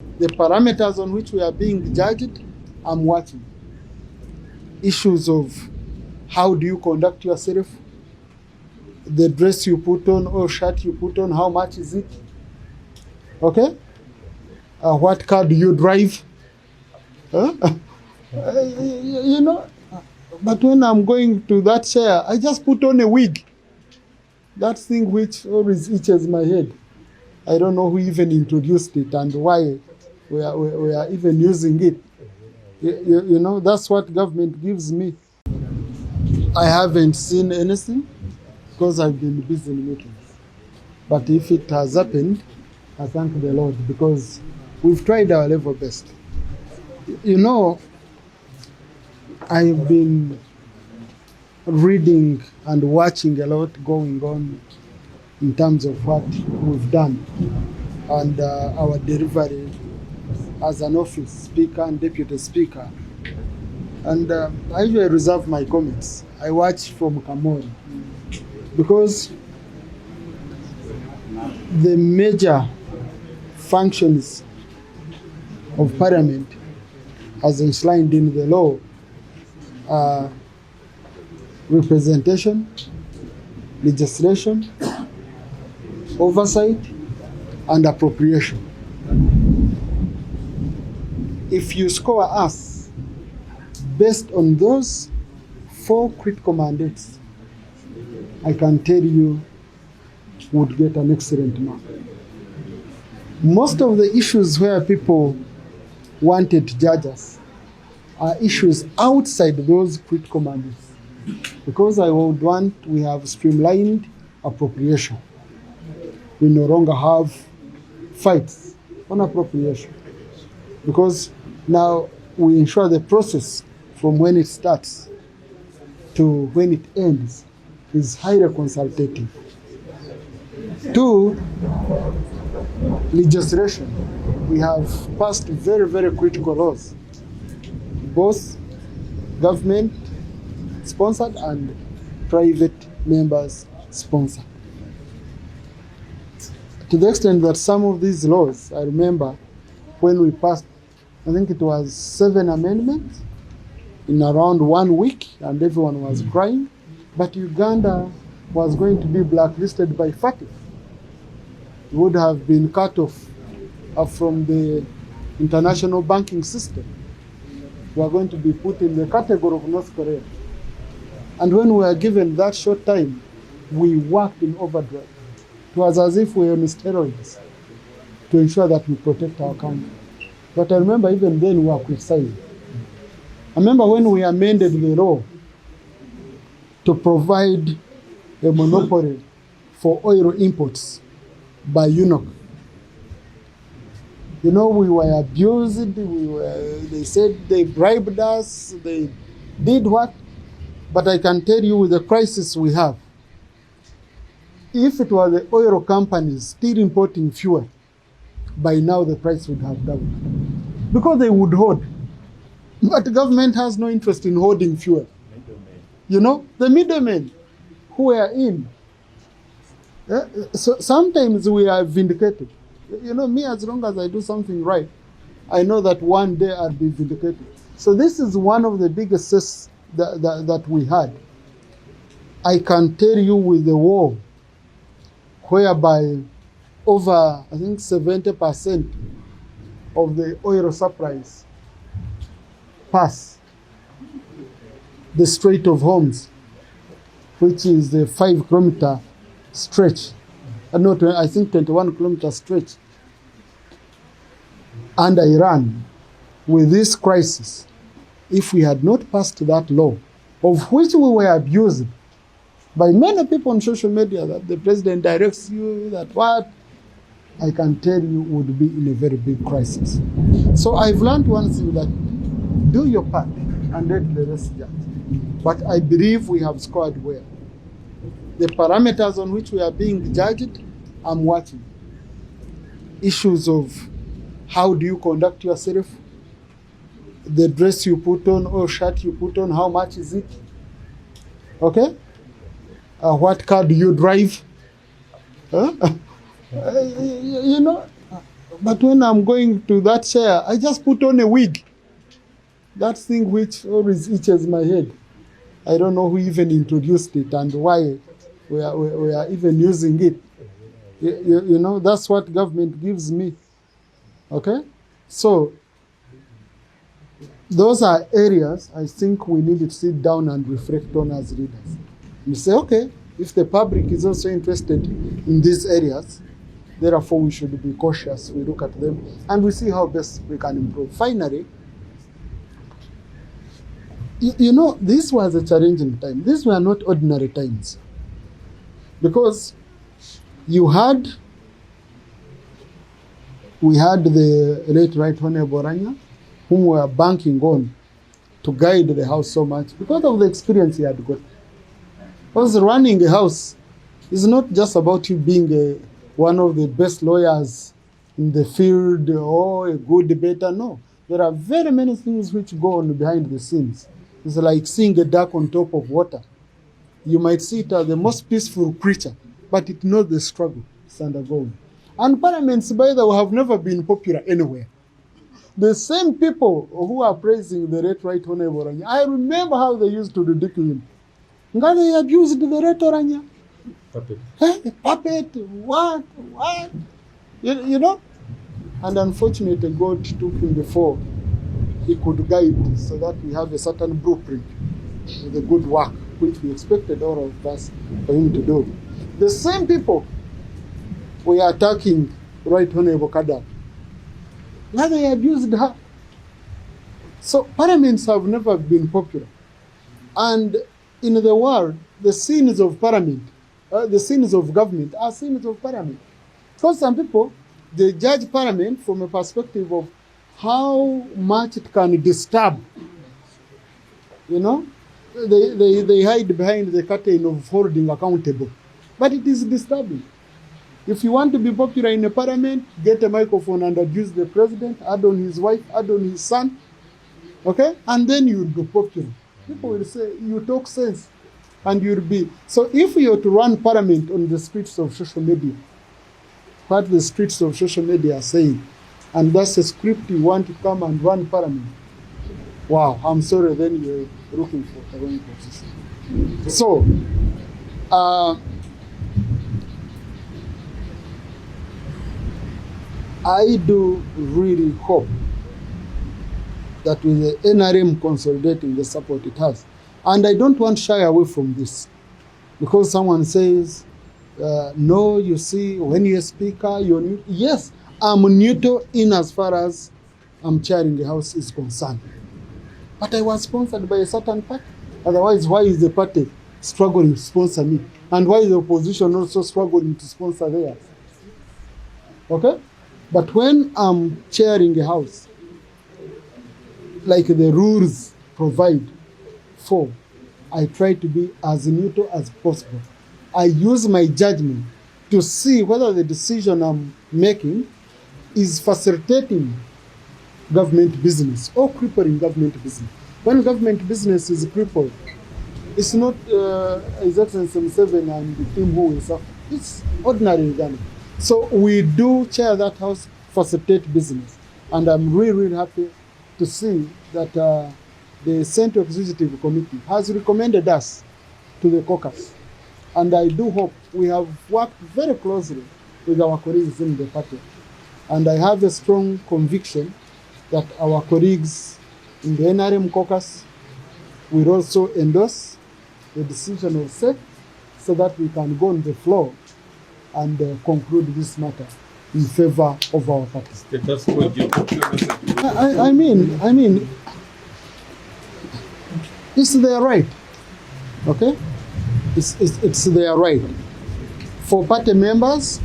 The parameters on which we are being judged, I'm watching. Issues of how do you conduct yourself, the dress you put on or shirt you put on, how much is it? Okay? What car do you drive? Huh? You know, but when I'm going to that chair, I just put on a wig. That thing which always itches my head. I don't know who even introduced it and why we are even using it. You know, that's what government gives me. I haven't seen anything because I've been busy in meetings. But if it has happened, I thank the Lord because we've tried our level best. You know, I've been reading and watching a lot going on in terms of what we've done and our delivery as an office speaker and deputy speaker. And I usually reserve my comments. I watch from Kamori because the major functions of Parliament as enshrined in the law are representation, legislation, oversight, and appropriation. If you score us based on those 4 critical mandates, I can tell you would get an excellent mark. Most of the issues where people wanted to judge us are issues outside those critical mandates. Because I would want, we have streamlined appropriation. We no longer have fights on appropriation. Because now we ensure the process from when it starts to when it ends is highly consultative. 2, legislation. We have passed very, very critical laws, both government sponsored and private members sponsored. To the extent that some of these laws, I remember when we passed, I think it was 7 amendments in around 1 week, and everyone was crying, but Uganda was going to be blacklisted by FATF. It would have been cut off from the international banking system. We are going to be put in the category of North Korea. And when we were given that short time, we worked in overdrive. It was as if we were on steroids to ensure that we protect our country. But I remember even then we were criticized. I remember when we amended the law to provide a monopoly for oil imports by UNOC. You know, we were abused, they said they bribed us, they did what? But I can tell you with the crisis we have, if it were the oil companies still importing fuel, by now the price would have doubled. Because they would hoard. But the government has no interest in hoarding fuel. You know, the middlemen who are in. So sometimes we are vindicated. You know, me, as long as I do something right, I know that one day I'll be vindicated. So this is one of the biggest tests that we had. I can tell you with the war, whereby over, I think, 70% of the oil supplies pass the Strait of Hormuz, which is the 5-kilometer stretch, I think 21-kilometer stretch, under Iran. With this crisis, if we had not passed that law, of which we were abused by many people on social media, that the president directs you, that what, I can tell you would be in a very big crisis. So I've learned one thing, that do your part and let the rest judge. But I believe we have scored well. The parameters on which we are being judged, I'm watching. Issues of how do you conduct yourself, the dress you put on or shirt you put on, how much is it? Okay? What car do you drive? You know, But when I'm going to that chair, I just put on a wig. That thing which always itches my head. I don't know who even introduced it and why we are even using it. You know, that's what government gives me. Okay? So, those are areas I think we need to sit down and reflect on as leaders. And say, okay, if the public is also interested in these areas, therefore we should be cautious. We look at them and we see how best we can improve. Finally, you know, this was a challenging time. These were not ordinary times. Because we had the late Right Honorable Ranya, whom we were banking on to guide the House so much because of the experience he had got. Because running a House is not just about you being one of the best lawyers in the field or a good debater. No, there are very many things which go on behind the scenes. It's like seeing a duck on top of water. You might see it as the most peaceful creature, but it knows the struggle it's undergoing. And parliaments, by the way, have never been popular anywhere. The same people who are praising the late Right Honorable Ranya, I remember how they used to ridicule him. Ngani abused the late Ranya. Puppet. Hey, puppet, what? You know? And unfortunately, God took him before he could guide so that we have a certain blueprint for the good work which we expected all of us for him to do. The same people were attacking Right Honorable Kada. Now they abused her. So parliaments have never been popular. And in the world, the sins of parliament, the sins of government are sins of parliament. Because some people, they judge parliament from a perspective of how much it can disturb. You know, they hide behind the curtain of holding accountable. But it is disturbing. If you want to be popular in a parliament, get a microphone and abuse the president, add on his wife, add on his son, okay? And then you'll be popular. People will say, you talk sense, and you'll be. So if you're to run parliament on the streets of social media, what the streets of social media are saying, and that's a script you want to come and run parliament, wow, I'm sorry, then you're looking for a wrong position. So, I do really hope that with the NRM consolidating the support it has, and I don't want to shy away from this, because someone says, no, you see, when you're a speaker, you're new. Yes, I'm neutral in as far as I'm chairing the House is concerned. But I was sponsored by a certain party. Otherwise, why is the party struggling to sponsor me? And why is the opposition also struggling to sponsor theirs? Okay? But when I'm chairing a House, like the rules provide for, I try to be as neutral as possible. I use my judgment to see whether the decision I'm making is facilitating government business or crippling government business. When government business is crippled, it's not His Excellency Museveni and the team who will suffer. It's ordinary Uganda. So we do chair that House, facilitate business. And I'm really, really happy to see that the Central Executive Committee has recommended us to the caucus. And I do hope we have worked very closely with our colleagues in the party. And I have a strong conviction that our colleagues in the NRM caucus will also endorse the decision of SEC so that we can go on the floor and conclude this matter in favor of our party. I mean, it's their right, okay? It's their right. For party members,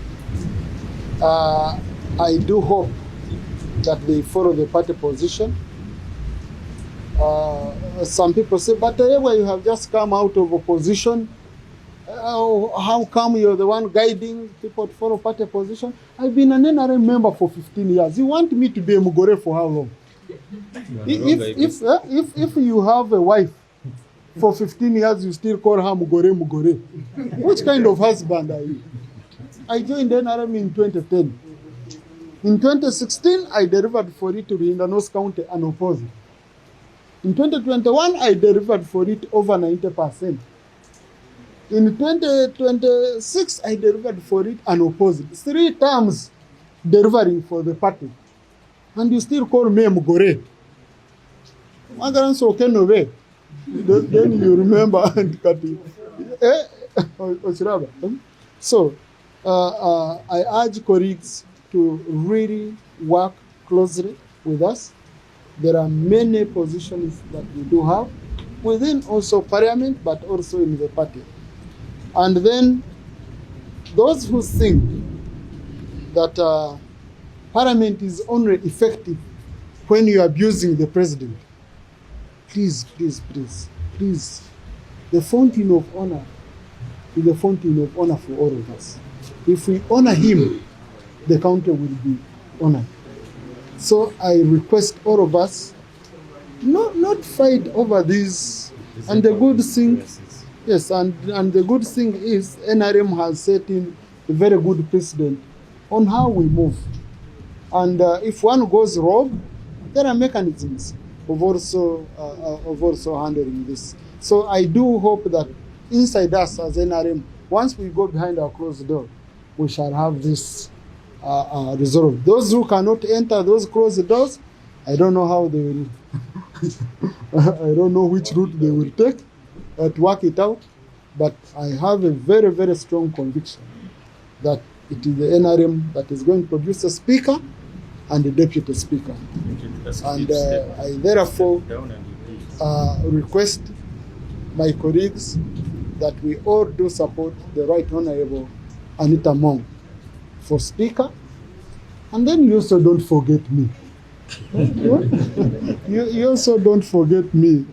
I do hope that they follow the party position. Some people say, but Tayebwa, you have just come out of opposition. How come you're the one guiding people to follow party position? I've been an NRM member for 15 years. You want me to be a Mugore for how long? If you have a wife for 15 years, you still call her Mugore. Which kind of husband are you? I joined NRM in 2010. In 2016, I delivered for it to Ruhinda North County unopposed. In 2021, I delivered for it over 90%. In 2026, I delivered for it unopposed. 3 terms delivering for the party. And you still call me Mugore. Then you remember and Kati. So, I urge colleagues to really work closely with us. There are many positions that we do have within also Parliament, but also in the party. And then those who think that Parliament is only effective when you are abusing the president, please, please, please, please. The fountain of honor is the fountain of honor for all of us. If we honor him, the country will be honored. So I request all of us not fight over this. And the good thing, yes, and the good thing is NRM has set in a very good precedent on how we move. And if one goes wrong, there are mechanisms of also handling this. So I do hope that inside us as NRM, once we go behind our closed door, we shall have this resolved. Those who cannot enter those closed doors, I don't know how they will, I don't know which route they will take to work it out, but I have a very, very strong conviction that it is the NRM that is going to produce a speaker and a deputy speaker. And I therefore request my colleagues that we all do support the Right Honorable Anita Mong for speaker. And then you also don't forget me. you also don't forget me,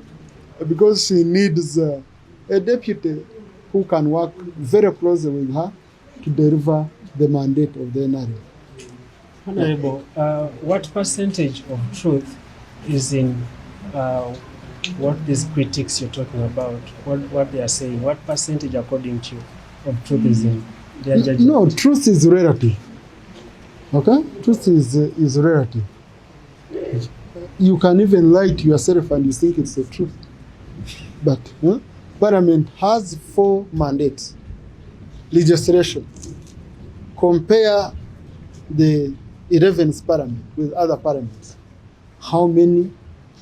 because she needs a deputy who can work very closely with her to deliver the mandate of the NRM. Honorable, what percentage of truth is in what these critics you're talking about, what they are saying? What percentage, according to you, of truth is in their judgment? No, truth is relative. Okay? Truth is relative. You can even lie to yourself and you think it's the truth. But Parliament has 4 mandates. Legislation. Compare the 11th Parliament with other parliaments. How many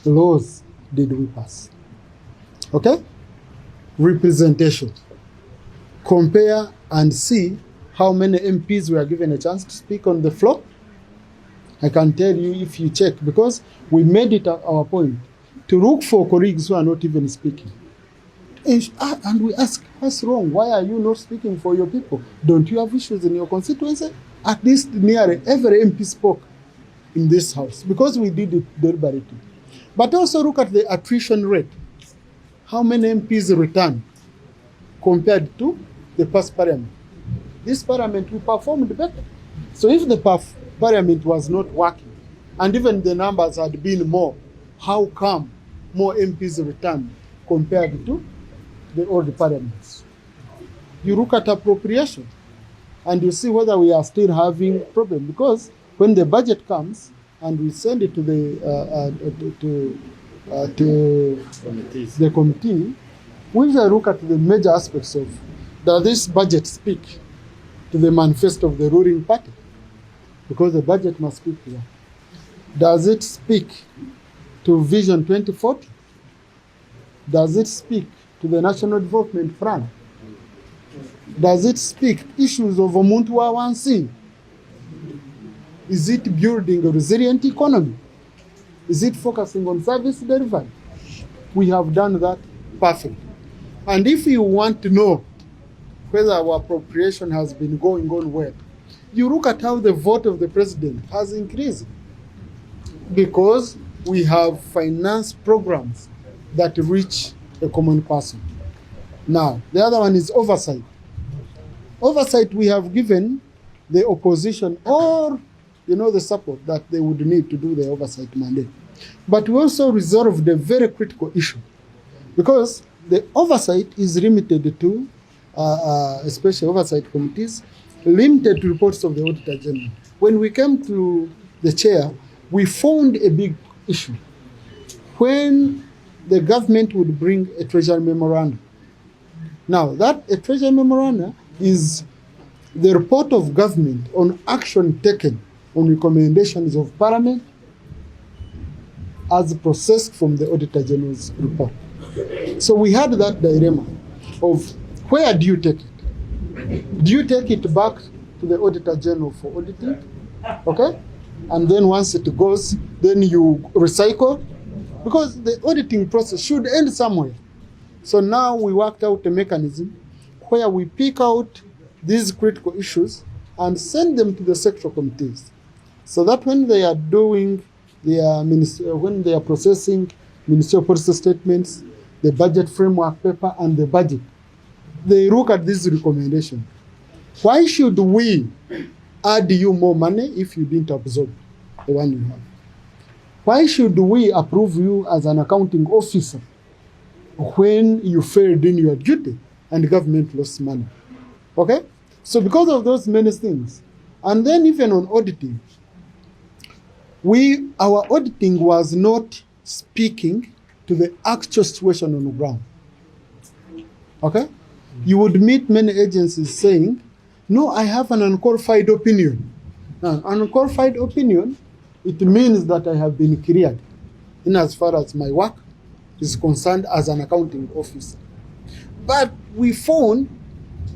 laws did we pass? Okay? Representation. Compare and see how many MPs were given a chance to speak on the floor. I can tell you if you check, because we made it our point to look for colleagues who are not even speaking. And we ask, what's wrong? Why are you not speaking for your people? Don't you have issues in your constituency? At least nearly every MP spoke in this house, because we did it deliberately. But also look at the attrition rate. How many MPs returned compared to the past parliament? This parliament, we performed better. So if the parliament was not working, and even the numbers had been more, how come more MPs returned compared to the old parliaments? You look at appropriation, and you see whether we are still having problem. Because when the budget comes and we send it to the committee, we shall look at the major aspects of, does this budget speak to the manifesto of the ruling party? Because the budget must speak to that. Does it speak to Vision 2040? Does it speak to the National Development Plan? Does it speak issues of Omuntu wa wansi? Is it building a resilient economy? Is it focusing on service delivery? We have done that perfectly. And if you want to know whether our appropriation has been going on well, you look at how the vote of the president has increased. Because we have finance programs that reach a common person. Now, the other one is oversight. Oversight, we have given the opposition all, the support that they would need to do the oversight mandate. But we also resolved a very critical issue, because the oversight is limited to, especially oversight committees, limited to reports of the Auditor General. when we came to the chair, we found a big issue. When the government would bring a treasury memorandum. Now, a treasury memorandum is the report of government on action taken on recommendations of Parliament as processed from the Auditor General's report. So we had that dilemma of where do you take it? Do you take it back to the Auditor General for auditing? Okay? And then once it goes, then you recycle? Because the auditing process should end somewhere. So now we worked out a mechanism where we pick out these critical issues and send them to the sectoral committees, so that when they are doing when they are processing ministerial policy statements, the budget framework paper, and the budget, they look at this recommendation. Why should we add you more money if you didn't absorb the one you have? Why should we approve you as an accounting officer when you failed in your duty and the government lost money? Okay? So because of those many things, and then even on auditing, our auditing was not speaking to the actual situation on the ground. Okay? You would meet many agencies saying, no, I have an unqualified opinion. Now, unqualified opinion, it means that I have been cleared in as far as my work is concerned as an accounting officer. But we found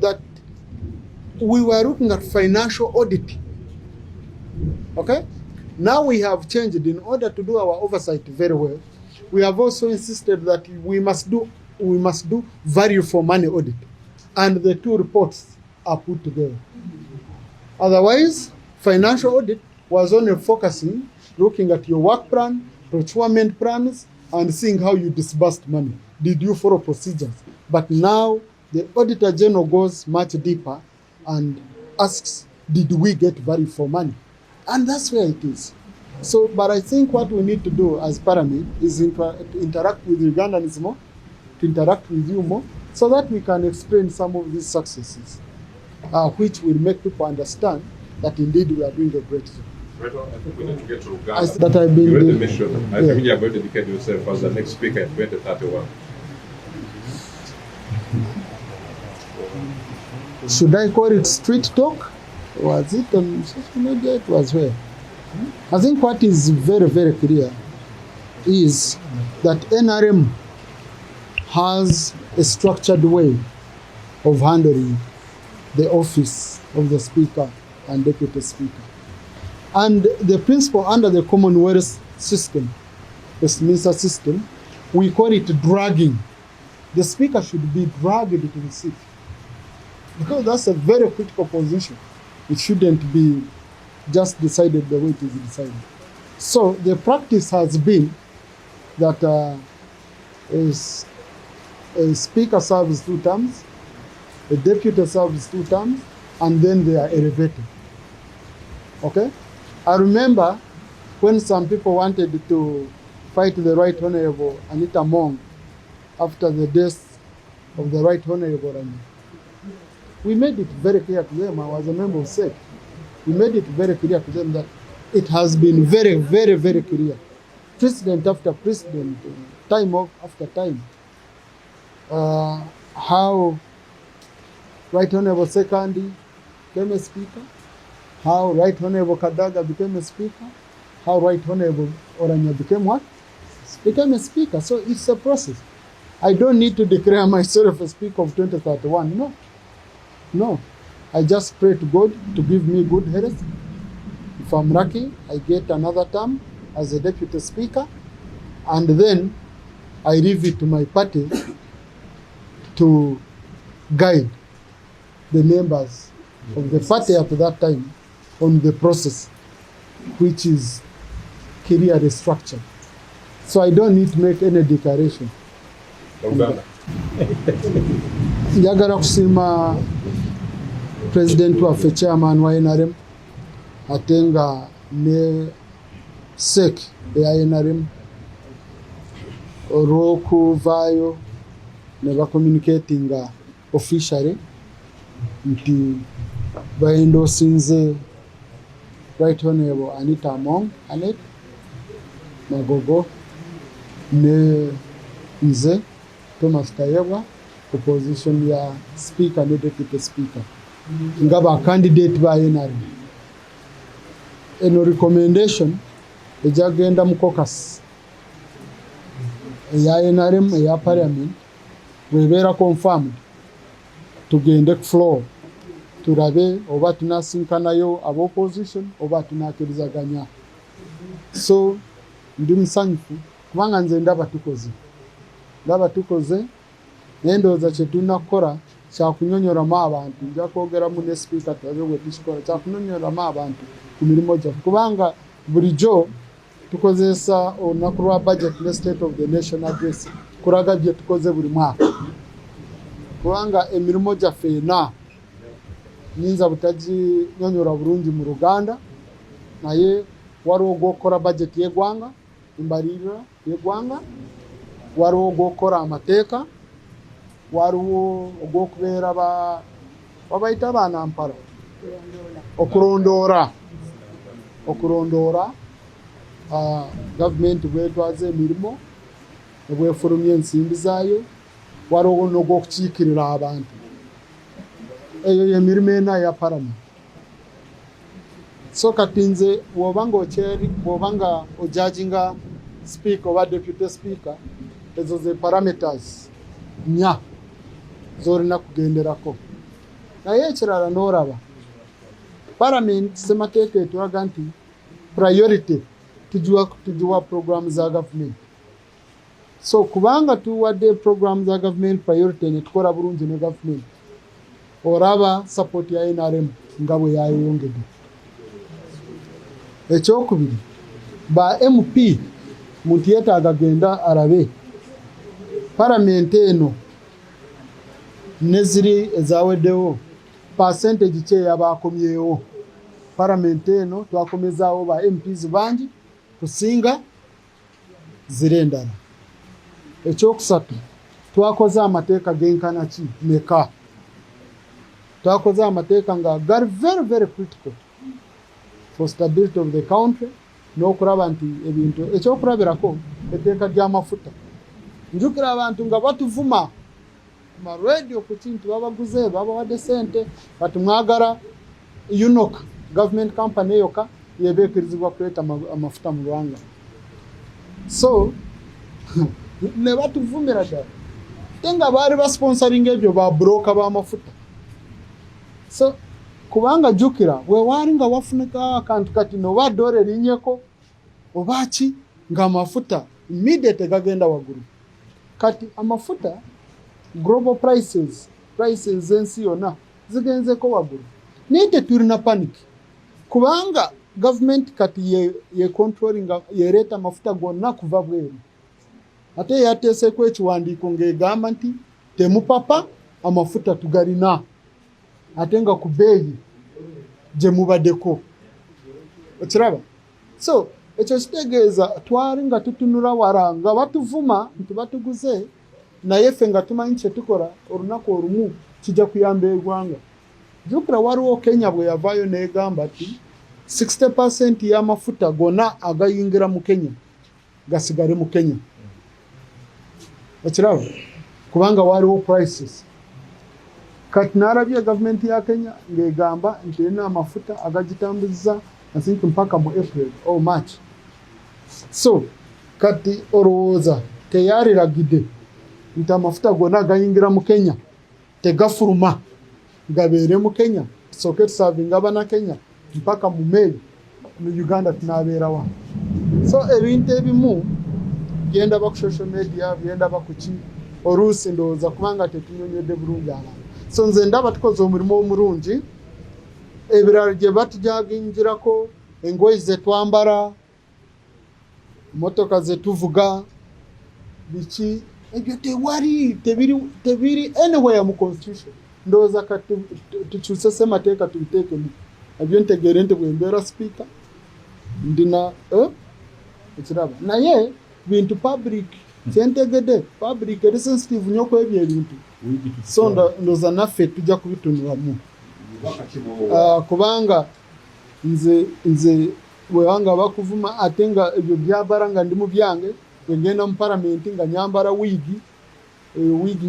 that we were looking at financial audit. Okay? Now we have changed in order to do our oversight very well. We have also insisted that we must do value for money audit, and the two reports are put together. Otherwise, financial audit was only focusing, looking at your work plan, procurement plans, and seeing how you disbursed money. Did you follow procedures? But now the Auditor General goes much deeper and asks, did we get value for money? And that's where it is. So, but I think what we need to do as Parliament is interact with Ugandans more, to interact with you more, so that we can explain some of these successes, which will make people understand that indeed we are doing a great job. Right, I think we need to get to Uganda. That I've been you doing. The mission. I think you are going to dedicate yourself as the next speaker in 2031. Should I call it street talk? Was it on social media? It was where? I think what is very, very clear is that NRM has a structured way of handling the office of the Speaker and Deputy Speaker. And the principle under the Commonwealth system, the Westminster system, we call it dragging. The Speaker should be dragged to the seat, because that's a very critical position. It shouldn't be just decided the way it is decided. So the practice has been that a Speaker serves 2 terms, a Deputy serves 2 terms, and then they are elevated. Okay? I remember when some people wanted to fight the Right Honourable Anita after the death of the Right Honourable Anita. We made it very clear to them. I was a member of SEC. We made it very clear to them that it has been very, very, very clear. President after president, time after time, how Right Honourable Sekandi became a Speaker, how Right Honourable Kadaga became a Speaker, how Right Honourable Oranya became what? Became a Speaker. So it's a process. I don't need to declare myself a Speaker of 2031. No. No. I just pray to God to give me good health. If I'm lucky, I get another term as a Deputy Speaker, and then I leave it to my party to guide the members of the party at that time on the process, which is clearly structured. So I don't need to make any declaration. Njagala kusima President waffe chairman wa NRM ate nga ne SEC eya NRM olw'okuvaayo ne bacommunicatinga officially nti baendosinze Right Honorable Anita Anet Magogo ne nze Thomas Tayebwa opposition ya speaker ne deputy speaker ngaba candidate ba NRM. Eno recommendation ejagenda mu caucus ya NRM ya parliament webera confirmed tugende ku floor turabe oba tunasinkanayo abo opposition oba tunakirizaganya. So ndi musanyifu kubanga nze ndaba tukoze nendoza kye tunakora kya kunyonyoramu abantu nja kwogeramu ne speaker turabe bwe tukikola kya kunyonyoramu abantu ku mirimo gya kubanga bulijjo tukozesa olunaku lwa budget ne state of the nation address kuraga bye tukoze buli mwaka kubanga emirimo gyaffe ena nyinza butaginyonyora bulungi mu Luganda naye waliwo ogwokora budget y'eggwanga embalirira y'eggwanga waliwo ogwokora amateeka waliwo ogwokubeera babayita abaana mpala okulondoora gavumenti bwetwaza emirimu ebwefulumya ensimbi zaayo waliwo n'ogwokukiikirira abantu. Eyo y'emirimu ena ya parliament. So kati nze bw'obanga ojajinga speaker oba deputy speaker ezo ze parameters nya zolina kugenderako. Naye ekirala n'oraba parliament semateeka etulaga nti priority tugiwa program za government. So kubanga tuwadde program za government priority ne tukola bulungi ne government oraba support ya NRM nga bwe yayongedde. Ekyokubiri ba MP muntu yeetaaga genda arabe parliament eno neziri ezaweddewo percentage kye yabakomyewo. Parliament eno twakomezaawo ba MPs bangi kusinga ziri endala. Ekyokusatu twakoze amateeka genkana ki meka. Twakoze amateeka nga gari very very critical for stability of the country n'okulaba nti ebintu ekyokulabirako etteeka ly'amafuta. Njukira abantu nga batuvuma ma radio ku kintu babaguze babawadde sente kati mwagala UNOC government company yoka yebeekirizibwa kuleta amafuta mu Rwanda. So ne batuvumira ddala tenga baali basponsoring ebyo ba broker b'amafuta. So kubanga jukira wewaali nga wafunika akantu kati nobadde orerinyeko obaki nga amafuta immediate gagenda waggulu. Kati amafuta global prices ensi yonna zigenzeko waggulu. Naye tetulina panic kubanga government kati ye controlling yereeta amafuta gonna kuva bweru. Ate yateeseeko ekiwandiiko ng'egamba nti temupapa amafuta tugalina ate nga ku bbeeyi gye mubaddeko. Okiraba? So ekyo kitegeeza twali nga tutunula wala nga batuvuma nti batuguze naye ffe nga tumanyi kye tukola olunaku olumu kijja kuyamba eggwanga. Jjukira waliwo Kenya bwe yavaayo n'egamba nti 60% y'amafuta gonna agayingira mu Kenya gasigale mu Kenya. Okiraba? Kubanga waliwo prices. Kati n'alabye gavumenti ya Kenya ng'egamba nti erina amafuta agagitambuza asinki mpaka mu April or March. So kati olowooza teyaliragidde nti amafuta gonna agayingira mu Kenya tegafuluma gabeere mu Kenya tusooke tusavinga abana Kenya mpaka mu May mu Uganda tunaabeerawa. So ebintu ebimu byenda ba ku social media byenda ba ku ki oluusi ndowooza kubanga tetunyonyedde bulungi abantu. So nze ndaba tukoze omulimo omulungi ebirala gye batujagingirako engoye ze twambala motoka ze tuvuga biki ebyo tebiri anywhere mu constitution. Ndowooza kati tukyuse ssemateeka tubiteekemu ebyo ntegeere nti bwembeera speaker ndina ekiraba naye bintu public kyentegedde public eri sensitive nnyo ku ebyo ebintu. So ndowooza naffe tujja kubitunulamu kubanga nze wewanga bakuvuma atenga ebyo byabaranga ndi mu byange ngenda mu parliament nga nyambara wigi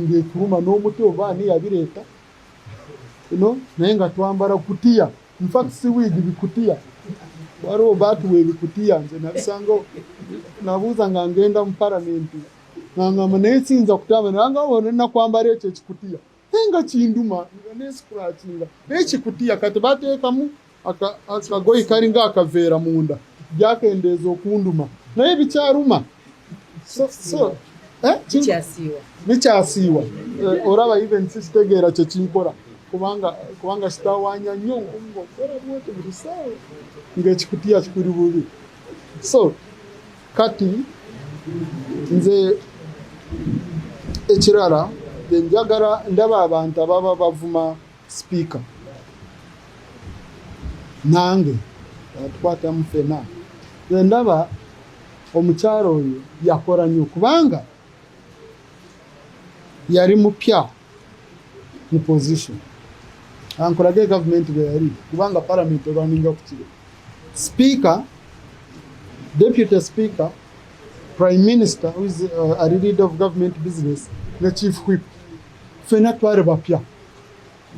ngekuruma n'omuti oba ni yabireta naye nga twambara kutiya in fact si wigi bikutiya waliwo baatuwa bikutiya nze nabisanga nabuuza nga ngenda mu parliament ngangamba naye siyinza kutamba nanga nakwambara ekyo ekikutiya naye nga kinduma nga nesikurakinga naye kikutiya kati bateekamu akagoyi kalinga akaveera munda byakendeeza okunduma naye bikyaruma bikyasiiwa oraba even sisitegeera kyekinkora kubanga kitawanya nnyo okora bwete buli ssaawa ng'ekikutiya kikuli bubi. So kati nze ekirala njagala ndaba abantu ababa bavuma Speaker nange tukwatamu ffena ndaba omukyalo oyo yakora nnyo kubanga yali mupya mu position ankolage gavumenti bwe yali kubanga parliament olwaninga ku kiro Speaker, Deputy Speaker, Prime Minister who is a leader of government business ne Chief Whip ffena twali bapya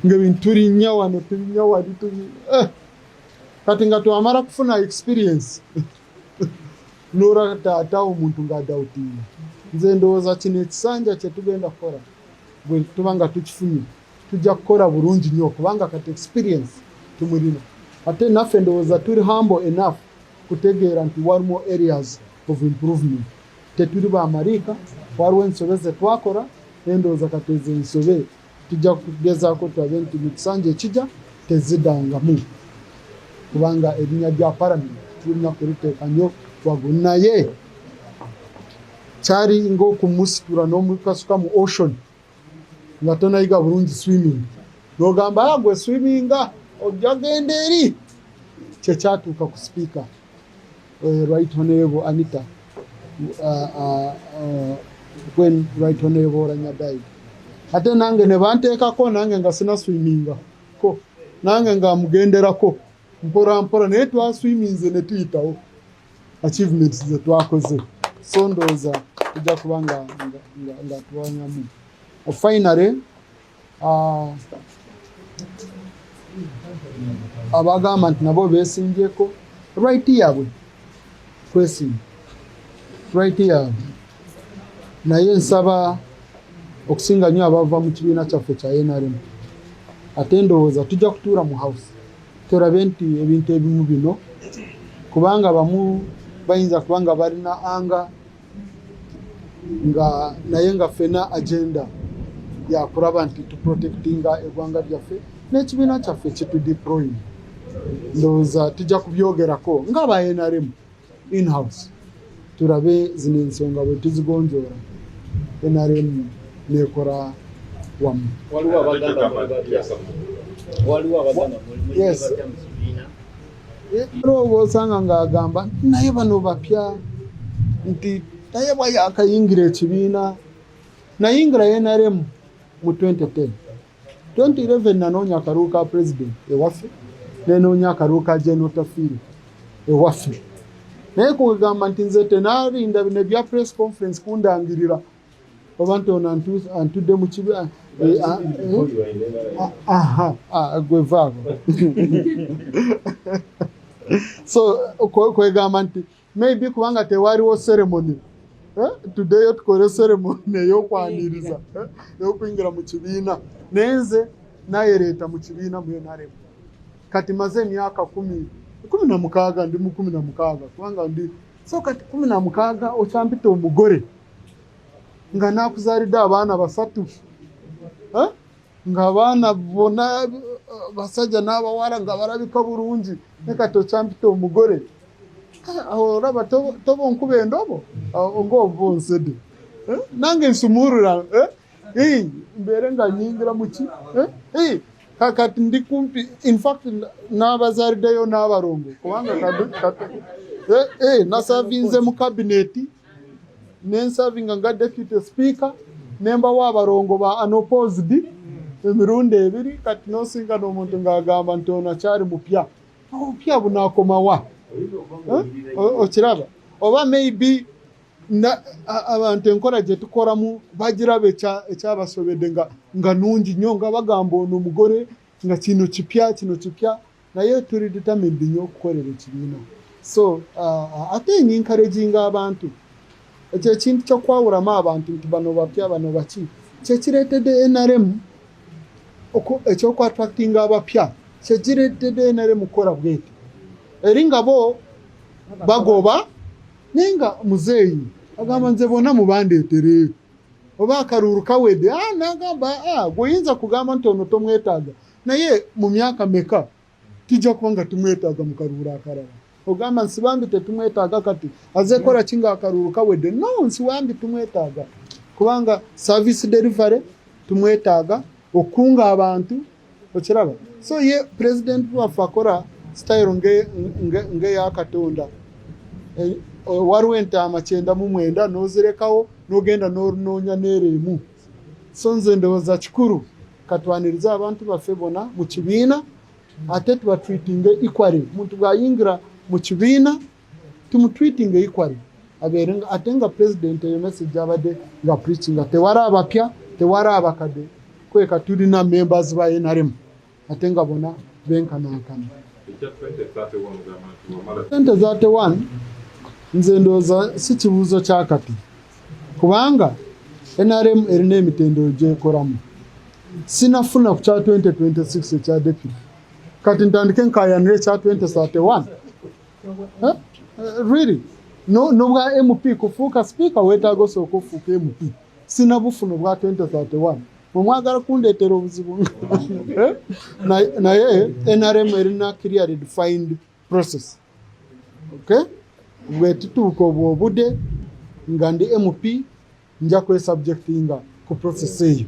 ng'ebintu tulinnya wano tulinnya wali tuli kati nga twamala kufuna experience nora taata omuntu ng'adawutinga nze ndowooza kino ekisanja kye tugenda kukola bwe tuba nga tukifunye tujja kukola bulungi nnyo kubanga kati experience tumulina ate naffe ndowooza tuli humble enough kutegeera nti walimu areas of improvement tetuli bamaliika waliwo ensobe ze twakola naye ndowooza kati ezo ensobe tujja kugezaako tulabe nti mu kisanja ekijja teziddangamu kubanga erinnya lya parliament tulina kuliteeka nnyo waggulu naye kyali ng'okumusitula n'omukasuka mu ocean nga tonayiga bulungi swimming n'ogamba gwe swiminga ojja genda eri kyekyatuuka ku Speaker Right Honourable Anita when Right Honourable Oranya died ate nange ne banteekako nange nga sina swiminga ko nange nga mugenderako mpora mpora naye twaswiminze ne tuyitawo achievements ze twakoze so ndowooza tujja kuba nga tuwanyamu. Finally abagamba nti nabo beesimbyeko right yaabwe kwesimba right yaabwe naye nsaba okusinga nnyo abava mu kibiina kyaffe kya NRM ate ndowooza tujja kutuula mu house tulabe nti ebintu ebimu bino kubanga bamu bayinza kubanga balina anga nga naye nga ffena agenda yakulaba nti tuprotectinga eggwanga lyaffe n'ekibiina kyaffe kitudeploying ndowooza tujja kubyogerako ng'aba NRM in-house tulabe zino ensonga bwe tuzigonjoola NRM neekora wamu. Yes. Olwo osanga ng'agamba naye bano bapya nti naye bwa yakayingira ekibiina nayingira NRM mu 2010 2011 nanoonya akalulu ka president ewaffe nenoonya akalulu ka general tafiire ewaffe naye kugamba nti nze tenaalinda bino ebya press conference kundangirira oba nti ono antudde mu kibiina gwe vaako so kwegamba nti maybe kubanga tewaliwo ceremony tudeyo tukole ceremony ey'okwaniriza ey'okuyingira mu kibiina naye nze nayereeta mu kibiina mu NRM kati maze emyaka 16 ndi mu 16 kubanga ndi so kati 16 okyampita omugore nga nakuzaalidde abaana 3 nga abaana bonna basajja n'abawala nga balabika bulungi naye kati okyampita omugore olaba toba onkuba endobo ng'obonsede nange nsumurula mbeere nga nyingira muki kakati ndi kumpi in fact n'abazaaliddeyo n'abarongo kubanga nasavinze mu kabineti nensavinga nga deputy speaker nembawo abarongo ba unopposed emirundi 2 kati nosinga n'omuntu ng'agamba nti ono akyali mupya obupya bunakomawa okiraba oba maybe abantu enkola gye tukoramu bagiraba ekyabasobedde nga nungi nnyo nga bagamba ono omugore nga kino kipya naye tuli determined nnyo okukolera ekibiina. So ate encouraginga abantu ekyo ekintu kyokwawulamu abantu nti bano bapya bano baki kyekireetedde NRM ekyokwattractinga abapya kyekireetedde NRM kukola bwete eri nga bo bagoba naye nga muzeeyi agamba nze bonna mubandeetere oba akaruuru kawedde nagamba gweoyinza kugamba nti ono tomwetaaga naye mu myaka meka tujja kuba nga tumwetaaga mu karuuru akalala ogamba nsibambi tetumwetaaga kati azekola kinga akaruuru kawedde no nsiwambi tumwetaaga kubanga service delivery tumwetaaga okunga abantu okiraba. So ye president waffe akola style ngeya Katonda waliwo entaama 99 n'ozirekawo n'ogenda n'onoonya n'eremu. So nze ndowooza kikulu katwaniriza abantu baffe bona mu kibiina ate tubatweetinge equally. Muntu bw'ayingira mu kibiina tumutweetinge equally abeere ate nga president eyo message abadde nga preachinga tewali abapya tewali abakadde kweka tulina members ba NRM ate nga bona benkanankana. 2031 nze ndowooza si kibuuzo kyakati kubanga NRM erina emitendero gyekoramu. Sinafuna ku kya 2026 ekya deputy kati ntandike nkayanire ekya 2031 really nobwa MP kufuuka speaker weetaaga osooka okufuuka MP sinabufuno bwa 2031 mwagala kundeetera obuzibu naye NRM erina clearly defined process. Okay, bwe tutuuka obwo obudde nga ndi MP nja kwesubjectinga ku process eyo.